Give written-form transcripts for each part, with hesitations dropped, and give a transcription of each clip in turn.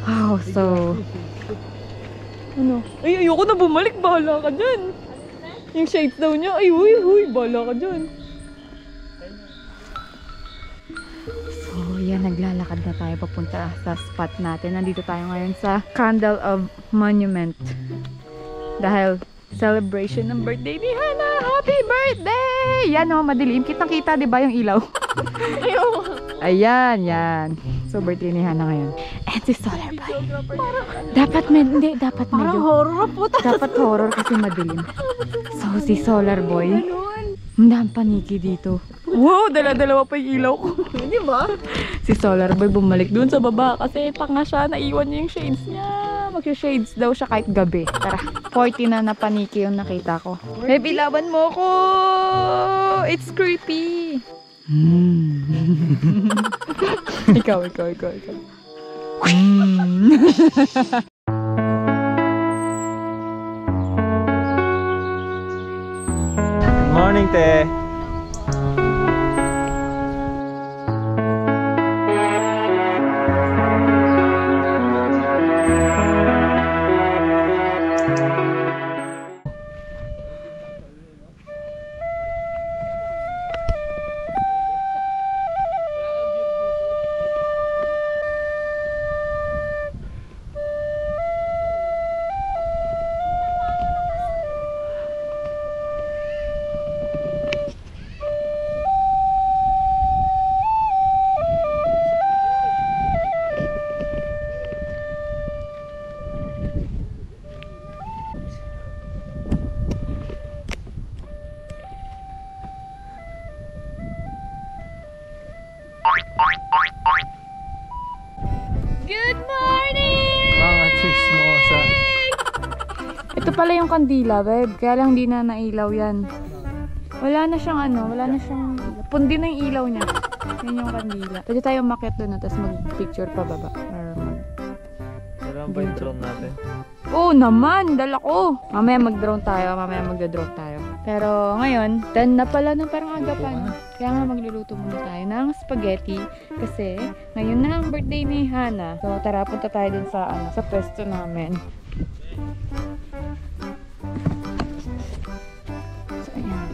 Wow, so... Ano? Ay, ayoko na bumalik. Bahala ka dyan. Yung shades daw niya. Ay, huy, bahala ka dyan. So, yan. Naglalakad na tayo papunta sa spot natin. Nandito tayo ngayon sa Candle of Monument. Dahil celebration ng birthday ni Hannah. Happy birthday! Yan o, madilim. Kitang-kita, di ba yung ilaw? Ayan, yan. So, birthday ni Hannah ngayon. And si Solar Boy. Dapat hindi, dapat medyo. Parang horror po. Dapat horror kasi madilim. So, si Solar Boy. Ang dami paniki dito. Wow, dala-dalawa pa yung ilaw ko. Di ba? Si Solar Boy bumalik dun sa baba kasi tanga siya. Naiwan niya yung shades niya. Mag-shades daw siya kahit gabi. Tara, 40 na paniki yung nakita ko. Hey, bilawan mo ko! It's creepy! Ikaw. Morning, te. Good morning! Mga chismosa. Ito pala yung kandila, babe. Kaya lang hindi na nailaw yan. Wala na siyang pundi na yung ilaw niya. Yan yung kandila. Pwede tayo umakyat doon, tapos mag-picture pa baba. Kailangan ba yung drone natin? Oo naman, dala ko. Mamaya mag-drone tayo, mamaya mag-drone tayo. Pero ngayon, 10 na pala ng parang aga pa. No? Kaya nga magluluto muna tayo ng spaghetti. Kasi ngayon na ang birthday ni Hannah. So tara, punta tayo din sa pwesto namin. So ayan,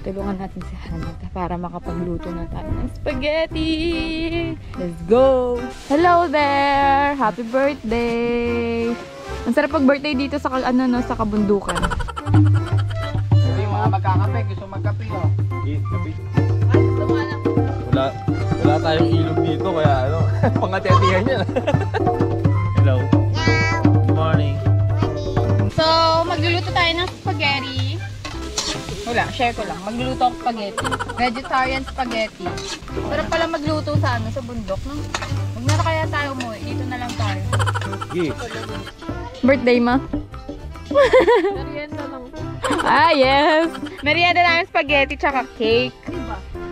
tulungan natin si Hannah para makapagluto na tayo ng spaghetti. Let's go! Hello there! Happy birthday! Ang sarap pag-birthday dito sa sa kabundukan. Hindi mga magkakape, gusto magkape oh. Kape. Wala tayong ilog dito kaya pangatetihan yan. Hello. Good morning. So, magluluto tayo ng spaghetti. Wala, share ko lang. Magluluto ako spaghetti. Vegetarian spaghetti. Sarap pala magluto sa bundok, no? Huwag na kaya tayo umuwi. Dito na lang tayo. Yeah. Birthday ma? Merienda lang. Ah, yes! Merienda namin spaghetti tsaka cake.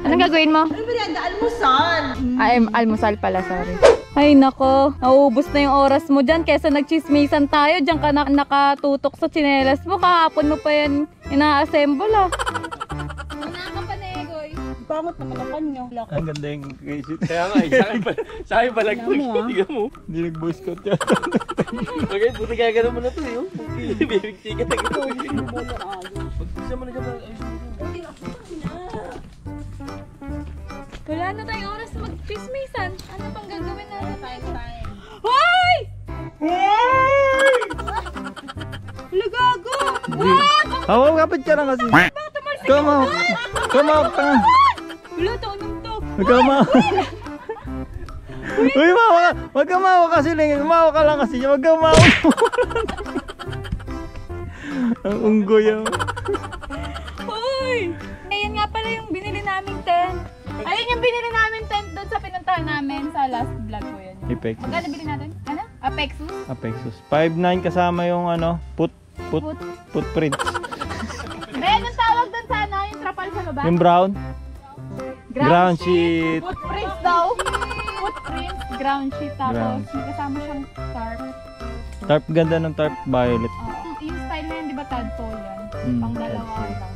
Anong gagawin mo? Ano merienda? Almusal! Ay, almusal pala, sorry. Ay, nako. Nauubos na yung oras mo dyan. Kesa nagchismisan tayo, dyan ka nakatutok sa tsinelas mo. Kahapon mo pa yan ina-assemble, ah. Pangot naman ang kanyo. Ang ganda yung crazy. Kaya nga, sa akin pa nag-push. Tingnan mo. Hindi nag-boy scout yan. Okay, buti kaya gano'n mo na ito yun. Bibigsi ka na ito. Pagpisa mo na dyan. Wala na tayong oras mag-chismisan. Ano pang gagawin natin? Hoy! Lagago! Hawaw, kapit ka na kasi. Kamawak. Kamawak ka. Wala, taonong to. Magkamawak. Uy, wag ka mawak kasi lang. Mawak ka lang kasi. Wag ka mawak. Ang unggoy yan. Hoy! Ayan nga pala yung binili naming tent. Ayun yung binili namin tent doon sa pinuntahan namin sa last vlog ko yan. Apexus. Magkano bilhin natin? Ano? Apexus? Apexus. 5.9 kasama yung footprints. Eh, anong tawag doon sa yung trapal sa baba? Yung brown. Ground sheet. Footprints daw. Footprints, ground sheet. Tapos Ground. may kasama siyang tarp. Tarp, ganda ng tarp, violet. Yung style na yan, di ba tadpole yan? Mm, Pang dalawa tadpole. lang.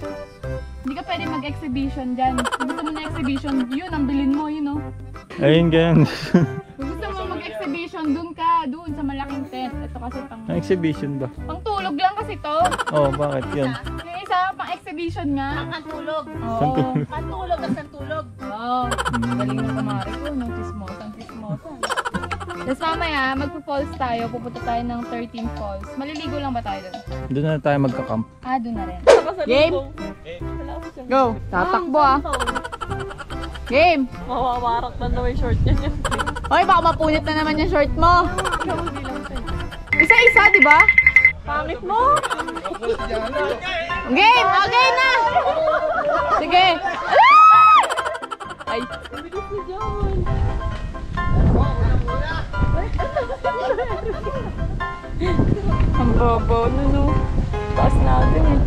Hindi ka ka pwede mag-exhibition dyan. Kung gusto mo na exhibition, yun ang bilhin mo, yun, no? Ayun, ganyan. Kung gusto mo mag-exhibition, dun ka, dun sa malaking tent. Ito kasi Ang exhibition ba? pang tulog lang kasi to. Oh, bakit yun? Yung isa, pang exhibition nga. Ang tulog. Saan tulog? Ang tulog at ang tulog. Wow, galing ng kumari ko, no? Chismosan. Tapos mamaya, magpo-falls tayo. Pupunta tayo ng 13 falls. Maliligo lang ba tayo dun? Doon na tayo magka-camp. Ah, dun na rin. Game. Go! Tatakbo ah. Game! Mawawarak na daw yung short niya. Hoy, baka mapunit na naman yung short mo. Isa-isa, di ba? Pangit mo. Game! Okay na! Sige! Ay! Ang bobo, no? Taas natin eh.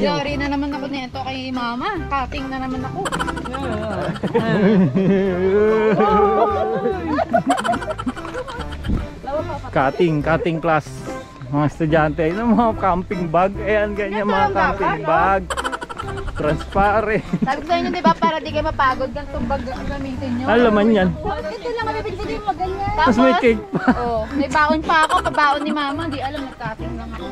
Yari na naman ako nito kay mama. Cutting na naman ako. Cutting class. Mga estudyante, ayun mga camping bag. Ayan, ganyan mga camping bag. Transparent. Sabi ko sa inyo, di ba, para di kayo mapagod, ganitong bag ang gamitin nyo. Ano laman yan? Ito lang kami bigyan mo ganyan. Tapos may cake pa. Oh, may baon pa ako, pabaon ni mama. Di alam, nag-cutting lang ako.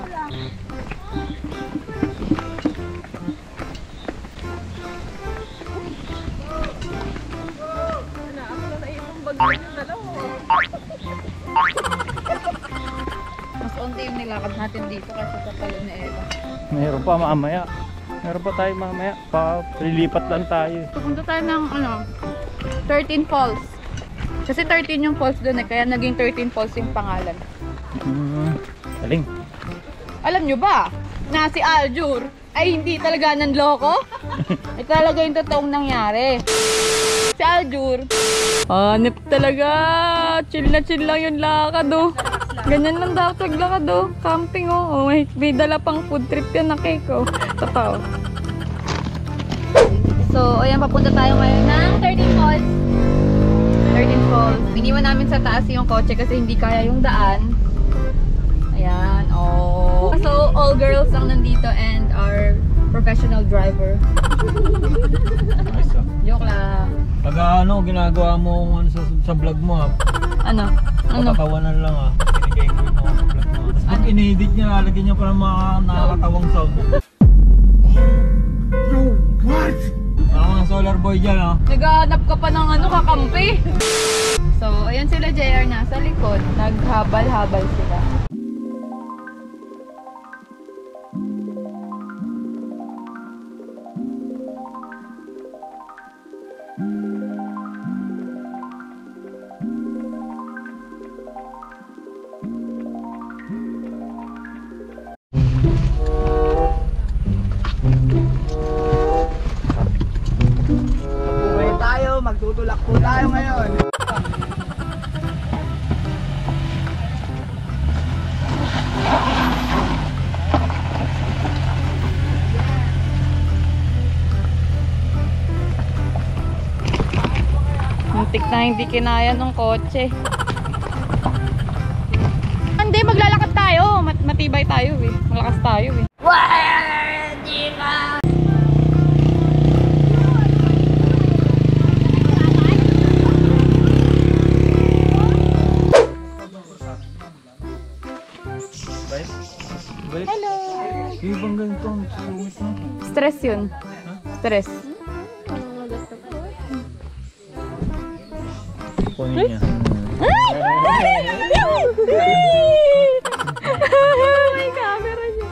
Mas onti yung nilakad natin dito kasi sa talo ni Eva. Meron pa mamaya. Meron pa tayo mamaya. Lilipat lang tayo. Pupunta tayo ng 13 falls. Kasi 13 yung falls doon eh, kaya naging 13 falls yung pangalan. Galing. Alam nyo ba na si Aljur ay hindi talaga nanloko? Ay talaga yung totoong nangyari. Si Aljur, hanip talaga. Chill na chill lang yung lakad oh. Ganyan lang dapat maglakad oh. Camping oh. May dala pang food trip yan na cake oh. Totoo. So, ayan, papunta tayo ngayon ng 13 falls. 13 falls. Iniwan namin sa taas yung kotse kasi hindi kaya yung daan. Ayan, oh. So, all girls ang nandito and our professional driver. Nice ah. Joke lang. Pag ginagawa mo sa vlog mo ha, Ano? Ano? patatawanan lang ha. Pinigay ko yung mga vlog mo. Tapos pag in-edit niya, lalagyan niya parang mga nakakatawang sound. Yo, what? Mga solar boy dyan ha. Naghahanap ka pa ng kakampi. So, ayan sila JR nasa likod. Naghabal-habal sila. Magtutulak po tayo ngayon. Muntik na hindi kinaya ng kotse. Hindi, maglalakad tayo. Matibay tayo eh. Malakas tayo eh. Hello! Yung bang ganito ang sumit mo? Stress yun. Stress. Kunin niya.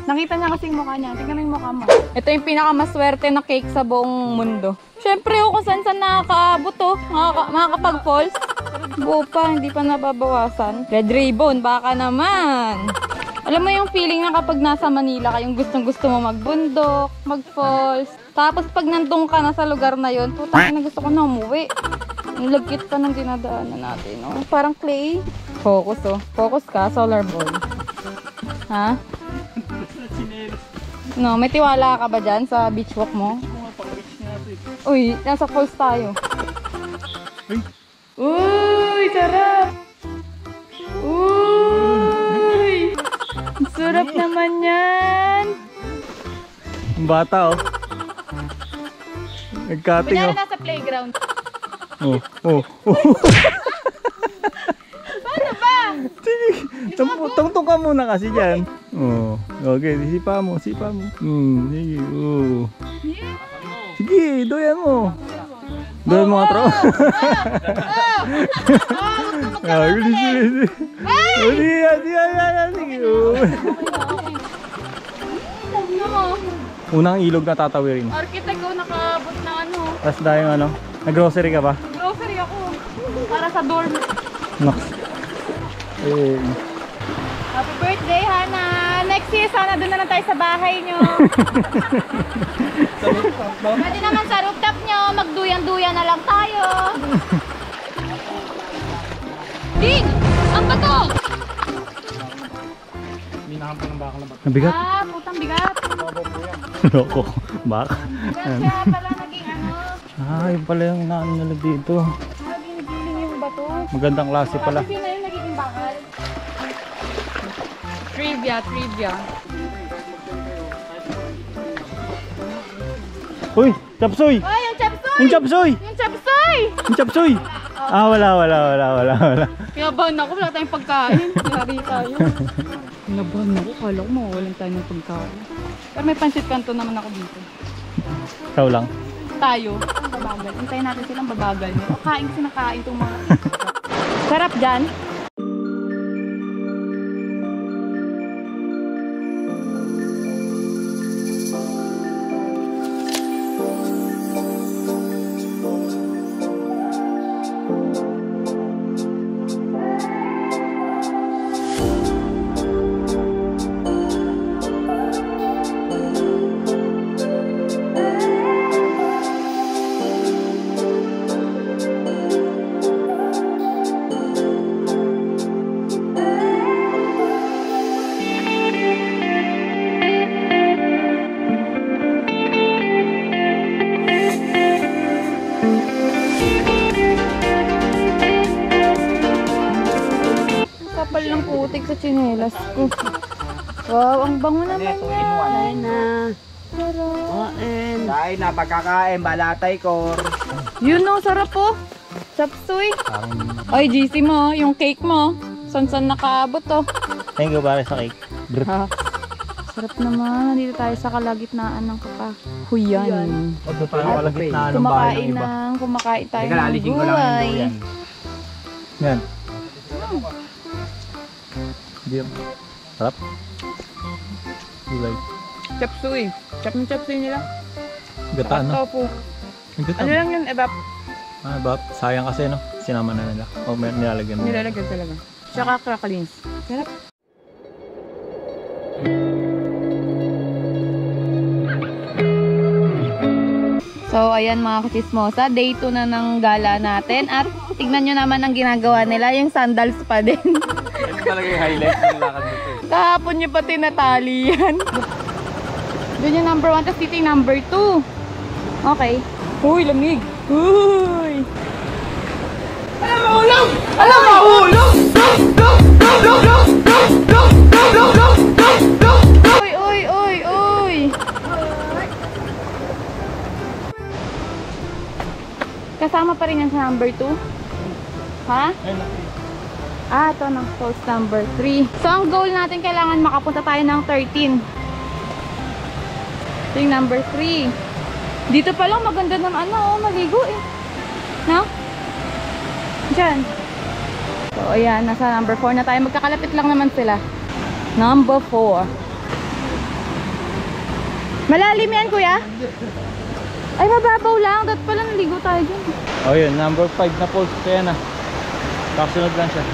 Nakita niya kasing mukha niya. Tingnan mo yung mukha mo. Ito yung pinakamaswerte na cake sa buong mundo. Siyempre, kung saan nakakaabot to. Makakapag-falls. Buo pa, hindi pa nababawasan. Red ribbon, baka naman. Alam mo yung feeling na kapag nasa Manila ka, yung gustong-gusto mo magbundok, mag-falls. Tapos pag nandun ka na sa lugar na yun, putang ina, gusto ko na umuwi. Ang lagkit pa ng dinadaanan natin, no? Parang clay. Focus, oh. Focus ka, solar ball. Ha? No, may tiwala ka ba dyan sa beach walk mo? Uy, nasa falls tayo. Uy, sarap! Uy! Ang sarap naman yan! Ang bata oh. Nagkating Kunyari oh. nasa playground. Oh, oh, oh. Paano ba? Tungtong ka muna kasi dyan. Oh, okay, sipa mo. Sige, oh. Sige, doyan mo. Doyan mo nga tro. Unang ilog na tatawirin. Architect ko nakabot na ano. Tapos dahil ano, nag-grocery ka ba? Grocery ako. Para sa dorm. Nox. Eh, Happy birthday, Hana! Next year, sana doon na lang tayo sa bahay nyo. Pwede naman sa rooftop nyo, magduyan-duyan na lang tayo. Ding! Ang bato! nabigat. Ah, putang bigat. Loko. Baka. Kaya pala naging ano, Yun pala yung inaano nila dito. giling yung bato. Magandang klase pala. Tapos yun na yung nagiging bakal. Trivia. Uy! Chapsoy! Ay, yung chapsoy! Yung chapsoy! Yung chapsoy! Yung chapsoy! Wala. Kinabahan ako, wala tayong pagkain. Yari tayo. Kinabahan ako, kala ko mawawalan tayo ng pagkain. Pero may pansit kanto naman ako dito. Ikaw lang. Tayo, babagal. Hintayin natin silang babagal. Kain kasi nakain itong mga... Sarap dyan. Kapal ng putik sa tsinelas ko. Wow, ang bango naman yan. Kain na, pagkakain, balatay ko. Yun o, sarap po. Chapsuy. Ay, GC mo, yung cake mo. San nakaabot to. Thank you pare sa cake. Ha. Sarap naman. Nandito tayo sa kalagitnaan ng kakahuyan. Kumakain tayo Teka, ng lalisin ko lang yung gulay. duyan. Yan. Diyan. Sarap. Gulay. Chapsuy. Chapsuy nila. Gata no? Opo. Gata. Ano lang yun, ebap. Bap. Sayang kasi no. Sinama na nila. O may nilalagyan mo. Nilalagyan talaga. Tsaka cracklings. Sarap. So, ayan mga kachismosa, day 2 na ng gala natin. At tignan nyo naman ang ginagawa nila, yung sandals pa din. Ano talaga yung highlight ng lakad nito? Kahapon nyo pa tinatali yan. Doon yung number 1, tapos dito yung number 2. Okay. Uy, lamig. Uy. Alam mahulog! Alam mahulog! Uy, uy, uy, uy. Kasama pa rin yan sa number 2? Ha? Ah, ito ng false number 3. So, ang goal natin, kailangan makapunta tayo ng 13. Ito yung number 3. Dito pa lang, maganda ng maligo eh. No? Diyan. So, ayan, nasa number 4 na tayo. Magkakalapit lang naman sila. Number 4. Malalim yan, kuya? Ay, mababaw lang. Dapat pala naligo tayo dyan. Oh yun, number 5 na falls. Kaya na. Kasunod lang siya.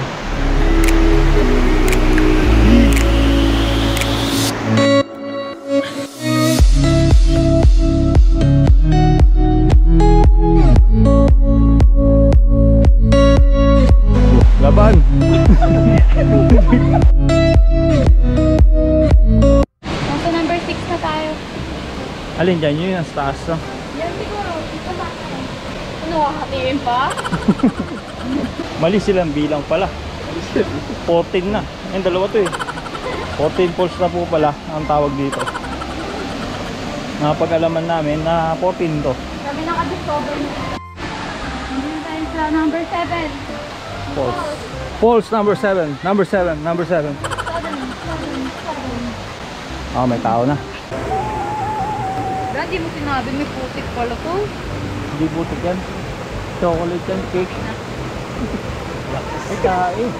Laban! Nasa number 6 na tayo. Alin dyan? Yun yung taas no? Yan siguro. Ito ba? Ano, hatiin pa? Mali silang bilang pala. 14 na. Yung dalawa to eh. 14 falls na po pala ang tawag dito. Napag-alaman namin na 14 to. Sabi naka-discover na. Hindi na tayo sa number 7. Falls. Falls number 7. Number 7. Number 7. Ah, may tao na. Hindi mo sinabi, may putik pala to. Hindi butik yan. Chocolate yan, cake. Ay, kain.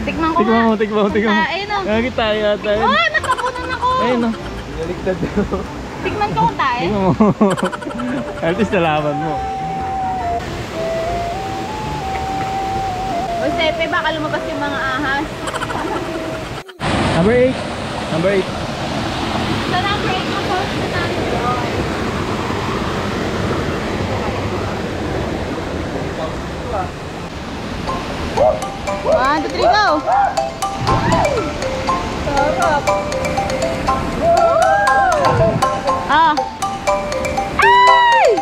Tikman ko nga. Tikman mo. Kain o. Kagi tayo yata yun. Oh, natapunan ako. Ayun o. Naligtad daw. Tikman ko kung tayo. Tingnan mo. At least nalaman mo. O Sepe, baka lumabas yung mga ahas. Number 8. Number 8. Sa number 8 na post na tayo. 1, 2, 3, go! Ah! Ay!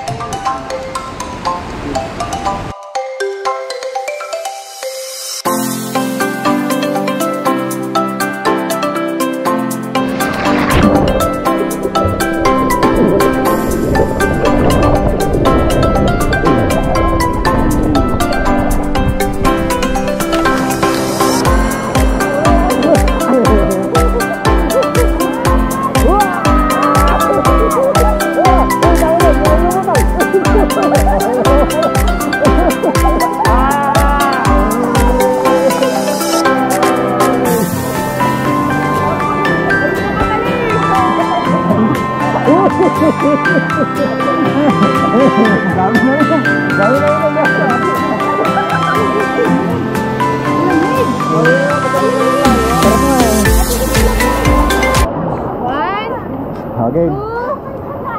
Okay.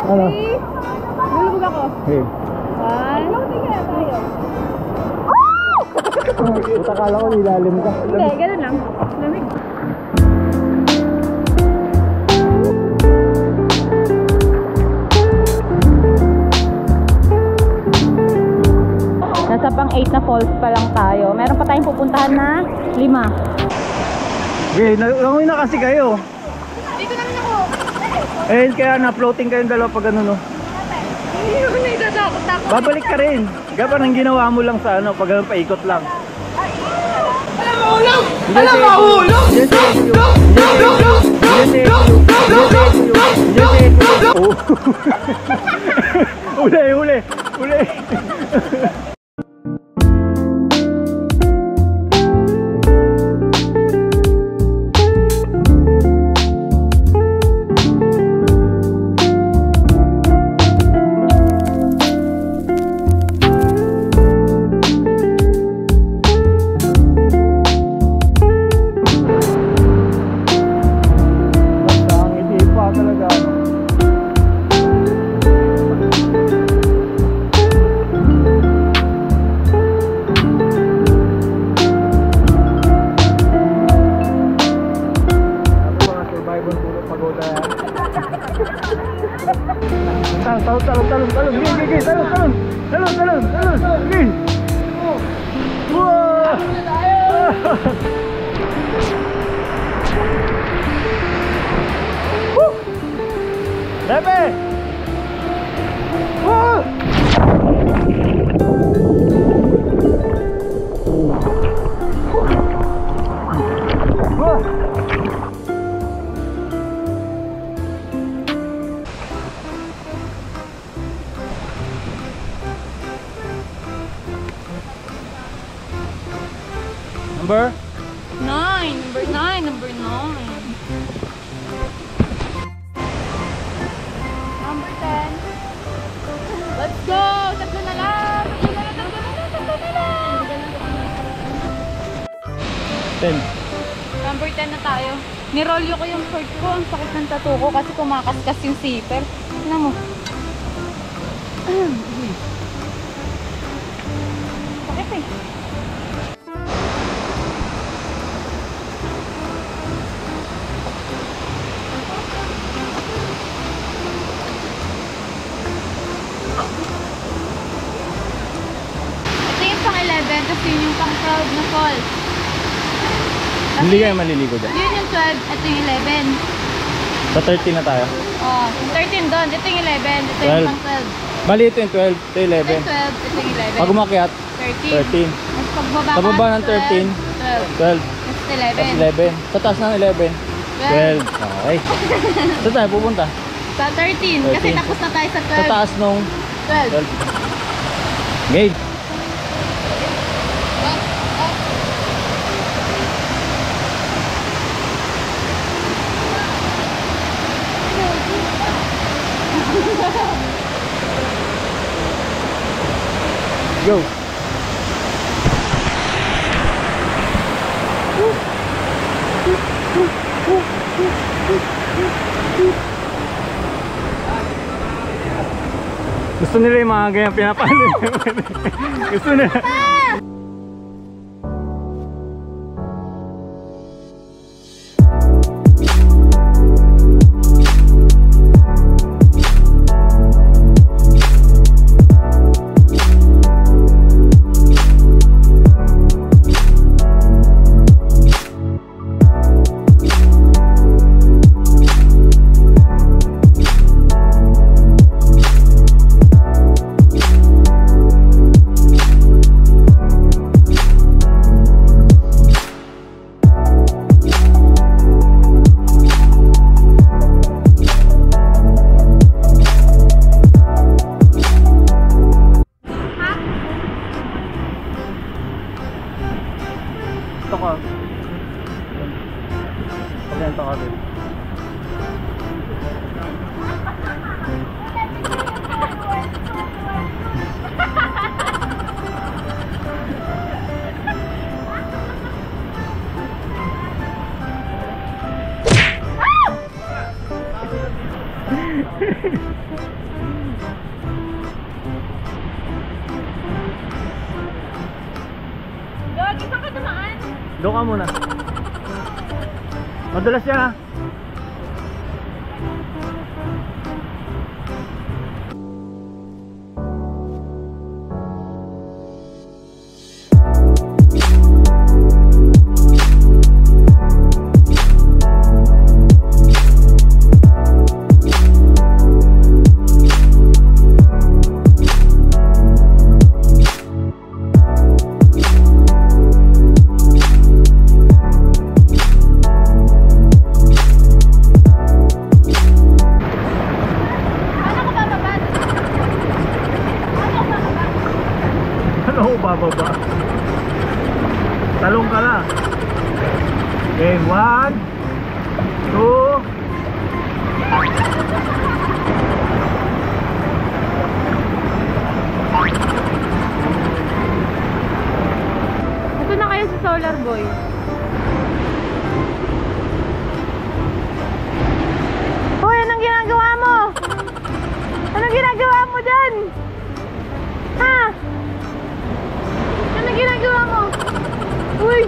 Ano? Lulubog ako. Hey. 1. Puta, kala ko nilalim ka. Hindi, ganun lang. Lamig. Nasa pang 8 na falls pa lang tayo. Meron pa tayong pupuntahan na 5. Okay, nanguwi na kasi kayo. Dito namin ako. Eh, kaya na-floating kayong dalawa pag ano no. Hindi naman nagdadakot-dakot. Babalik ka rin. Gaba nang ginawa mo lang sa ano, pag ano, paikot lang. Alam mahulog! Hindi Alam si- mahulog! Hindi si- Huli. Ang hindi pa talaga. Talon. Gigi, talon. Gigi. Wow! Lepe! Wow! Number? 9. Number 9. Number 9. Number 10. Let's go! Tatlo na lang! 10. Number 10 na tayo. Nirolyo ko yung short ko. Ang sakit ng tattoo ko kasi kumakaskas yung zipper. Tignan mo. Sakit eh. Ito yung pang 11 kasi yun yung pang proud na falls. Hindi kayo maliligo dyan. Yun yung 12, ito yung 11. Sa 13 na tayo. Oh, yung 13 doon, ito yung 11, ito yung 12. pang 12. Bali ito yung 12, ito yung Ito 11. yung 12, ito yung 11. Pag umakyat, 13. 13. Tapos pagbaba Sa baba ka, ng 13, 12. 12. Tapos Tapos 11. 11. Sa taas ng 11, 12. Okay. Saan tayo pupunta? Sa 13, kasi 13. tapos na tayo sa Sa 12. taas nung 12. 12. Gauge. Go. Gusto nila yung mga ganyan pinapalo. Gusto nila. Ito ka. Pagkanta ka din. Gagi, saan ka dumaan? Doon ka muna. Madulas yan ha. Ano bababa? Talong ka na. Okay, 1 2 Ito na kayo sa Solar Boy. Hoy, anong ginagawa mo? Anong ginagawa mo dyan? Ha? Anong ginagawa mo? Uy!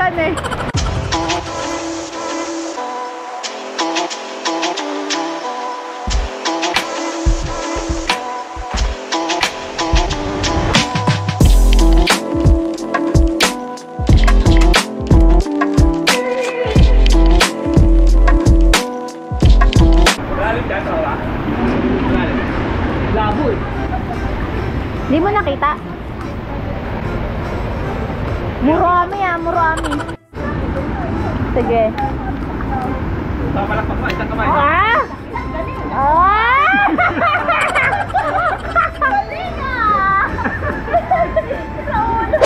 dyan eh. Lalim dyan, wala? Lalim. Labo eh. Hindi mo nakita? Murami ah, murami. Sige. Papalakpak pa, isang kamay. Ah! Ah! Galing ah! Sa ulo.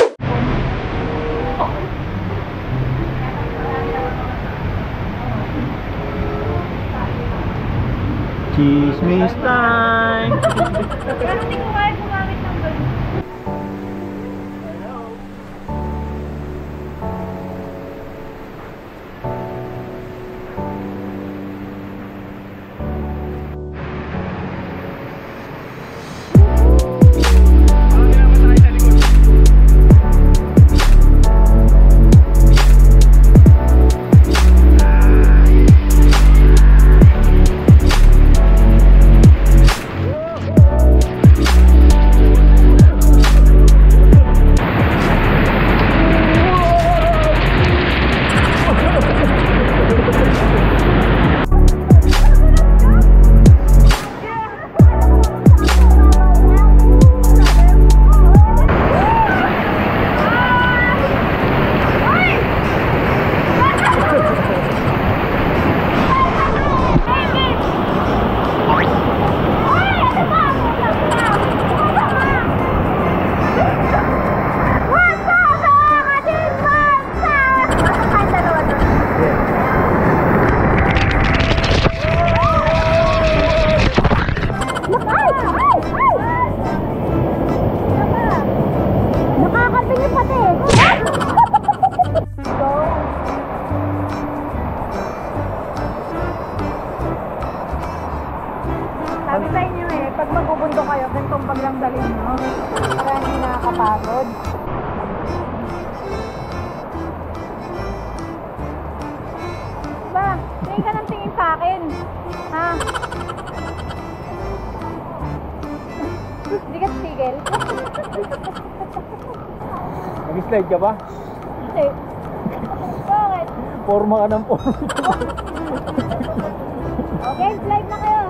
Chismis time! Pero hindi ko kaya gumamit ng ganun. Nakakatingin pati. Sabi sa inyo eh, pag magbubundok kayo, ganitong bag lang dalhin nyo. Para hindi nakakapagod. Ba, tingin ka ng tingin sa akin. Ha? Hindi ka tigil. Nag-slide ka ba? Hindi. Bakit? Forma ka ng forma. Okay, slide na kayo.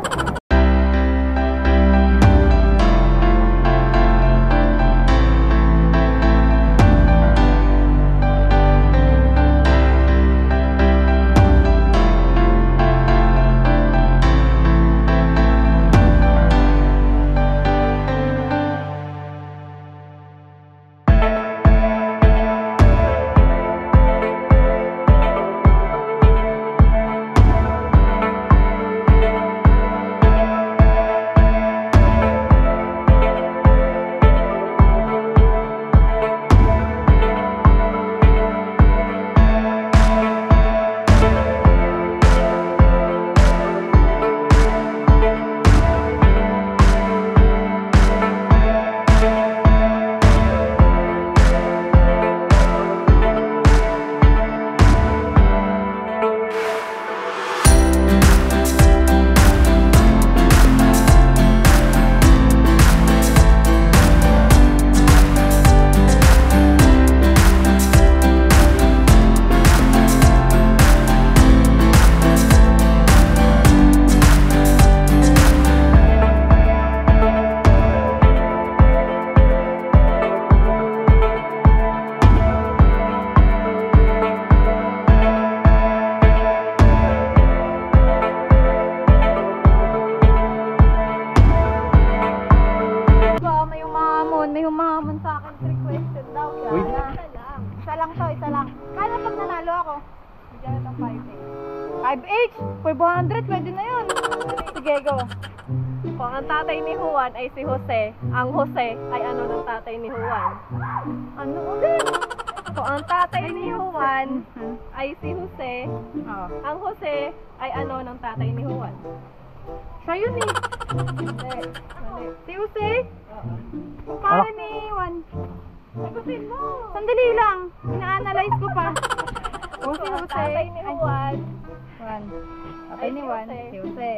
May humahamon sa akin 3 questions daw. Uy. Isa lang to, isa lang. Kaya pag nanalo ako, bigyan na ng 5H. 5H? 500, pwede na yun. Sige, go. Kung ang tatay ni Juan ay si Jose, ang Jose ay ano ng tatay ni Juan? Ano ulit? Kung ang tatay ni Juan ay si Jose, Oh. ang Jose ay ano ng tatay ni Juan? Siya yun eh. Hindi. Mali. Si Jose? Oo. Pare ni Juan. Sagutin mo. Sandali lang. Inaano Inanalyze ko pa. Kung si Ang Jose. tatay ni Juan Juan. Tatay ni Juan. Jose. Si Jose.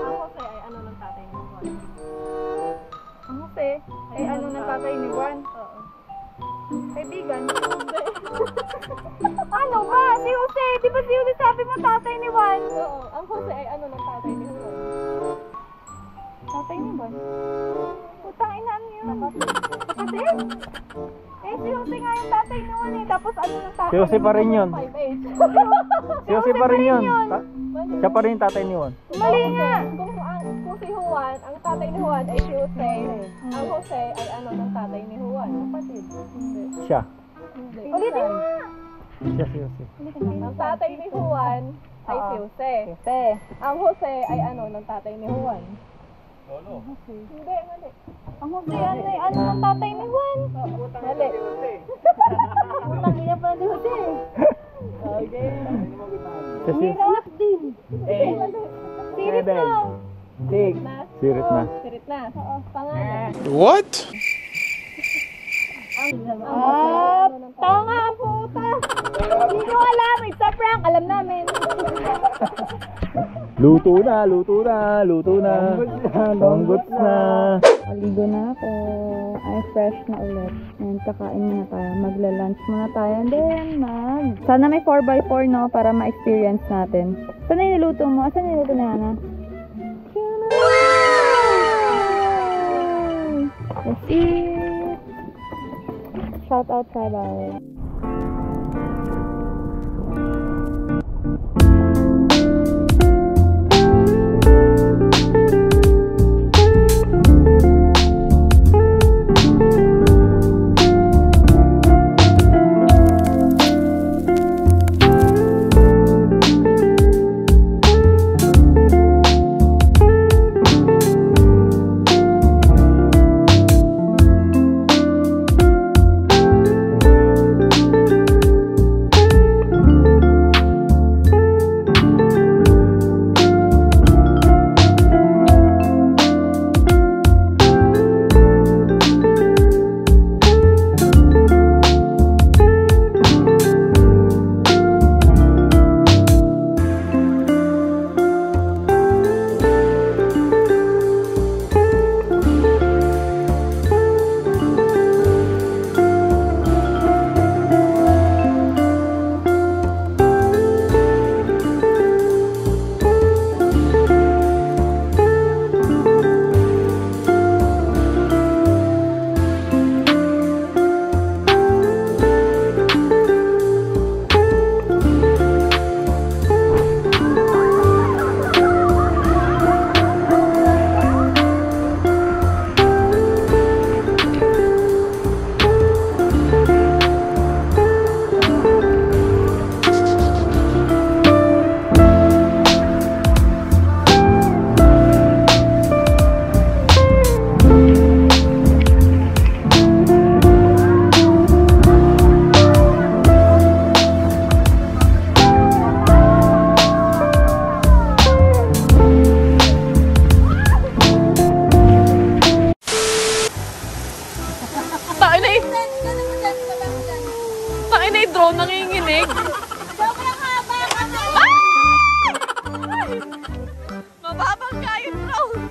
Ang Jose ay ano ng tatay ni Juan? Ang Jose. Ay ano ng tatay ni Juan? Oo. Kaibigan. Ano ba? Si Jose! Di ba si Jose sabi mo tatay ni Juan? Oo. Ang Jose ay ano ng tatay ni Juan? Tatay ni Juan. Putang ina niyo. Kapatid? Eh, si Jose nga yung tatay ni Juan eh. Tapos ano ng tatay Si Jose pa rin yun. 5'8". Si Jose pa rin yun. Siya pa rin yung tatay ni Juan. Mali nga! Kung si Juan, ang tatay ni Juan ay si Jose. Ang Jose ay ano ng tatay ni Juan? Kapatid? Hindi. Siya. Hindi. Ulitin mo. Siya si Jose. Ang tatay ni Juan ay si Jose. Jose. Ang Jose ay ano ng tatay ni Juan? Lolo. Hindi, mali. Ang Jose ay ano ng tatay ni Juan? Mali. Utang ina pa ni Jose. Okay. Siya si Hirap din. Sirit na. Sig. Sirit na. Sirit na. Oo. Pangalan. What? Tanga puta. Hindi ko alam. It's a prank. Alam namin. Luto na, luto na, luto na. Longgots na. Aligo na ako. Ay, fresh na ulit. And kakain muna tayo. Magla-lunch muna tayo. And then, sana may 4x4, no? Para ma-experience natin. Saan na niluto mo? Saan niluto na, Hana? Let's eat! Shout out, Tribal. drone nanginginig. Sobrang haba kasi. Ay! Mababangga yung drone.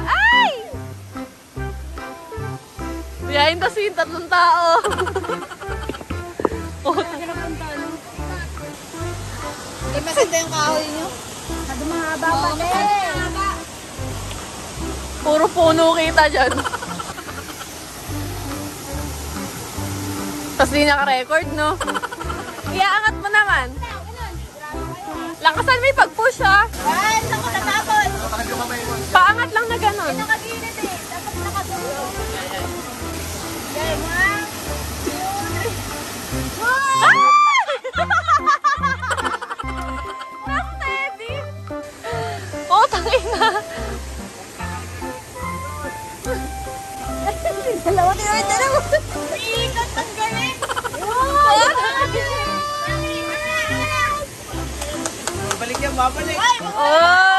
Ay! Biyahin kasi yung tatlong tao. Oh, Hindi maganda yung kahoy nyo. Sabi mahaba pa din. puro puno kita dyan. Tapos di naka-record, no? Iaangat mo naman. Lakasan mo yung pag-push, ha? Ay, saan ko natapos? Paangat lang na ganon. Nakaginit eh. Dapat nakatulog. Okay, one, two, three. Ay! Steady! Oh, tangina! Dalawa. Iikot ang galing. Balik yan, babalik. Oh!